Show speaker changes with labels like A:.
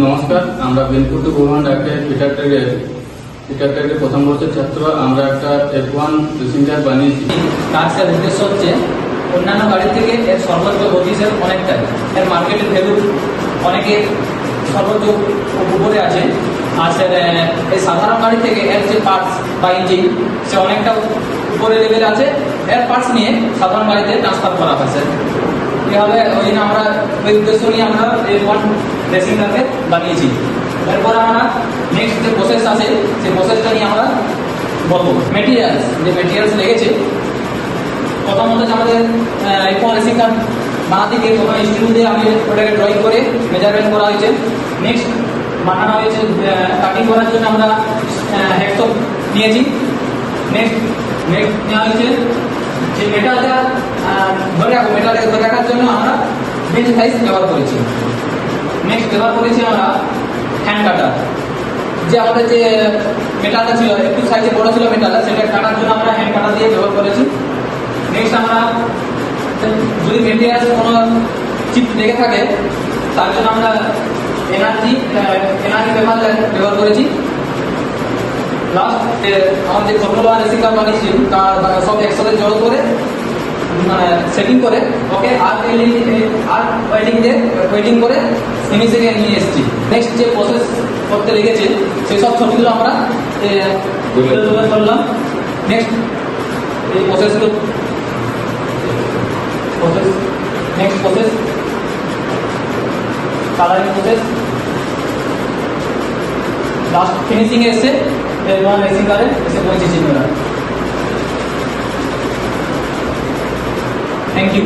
A: নমস্কার, আমরা বেনপুর two government doctor fitter ট্রেডের প্রথম বর্ষের ছাত্র। আমরা একটা F1 প্যাসেঞ্জার বানিয়েছি।
B: কাজটার উদ্দেশ্য হচ্ছে অন্যান্য গাড়ি থেকে এর সর্বোচ্চ গতিশীল অনেকটাই, এর মার্কেটের ভ্যালু অনেকে সর্বোচ্চ উপরে আছে। আর স্যার এই সাধারণ গাড়ি থেকে এর যে পার্টস বা ইঞ্জিন সে অনেকটা উপরে লেভেলে আছে। এর পার্টস নিয়ে সাধারণ গাড়িতে ট্রান্সফার করা হয় স্যার। এভাবে ওই জন্য আমরা ওই উদ্দেশ্য নিয়ে আমরা F1 রেসিং কারকে বানিয়েছি। এরপর আমরা নেক্সট যে প্রসেস আছে সেই প্রসেসটা নিয়ে আমরা বলবো। মেটেরিয়ালস লেগেছে প্রথমত আমাদের F1 রেসিং কার বানাতে গিয়ে প্রথমে স্টিল দিয়ে আমি ওটাকে ড্রয়িং করে মেজারমেন্ট করা হয়েছে। নেক্সট বানানো হয়েছে কাটিং করার জন্য আমরা হ্যাকসপ নিয়েছি। নেক্সট নেওয়া হয়েছে যে মেটালটা মেটালটাকে ধরে রাখার জন্য আমরা বেঞ্চ সাইজ ব্যবহার করেছি। নেক্সট ব্যবহার করেছি আমরা হ্যান্ড কাটার, যে আমাদের যে মেটালটা ছিল একটু সাইজে বড় ছিল মেটালটা, সেটা কাটার জন্য আমরা হ্যান্ড কাটার দিয়ে ব্যবহার করেছি। নেক্সট আমরা যদি মেটেরিয়ালস কোনো চিপ লেগে থাকে তার জন্য আমরা এনার্জি ব্যবহার করেছি। লাস্ট আমাদের যে ফর্মুলা রেসিং কার বানিয়েছি তার সব একসাথে জড়ো করে মানে সেটিং করে ওকে আর ওয়েল্ডিং করে ফিনিশিংয়ে নিয়ে এসেছি। নেক্সট যে প্রসেস করতে লেগেছে সেই সব ছবিগুলো আমরা করলাম। নেক্সট এই প্রসেসগুলো next process colouring process, last finishing এ এসে রেসিং কারে এসে পৌঁছেছি আমরা। Thank you.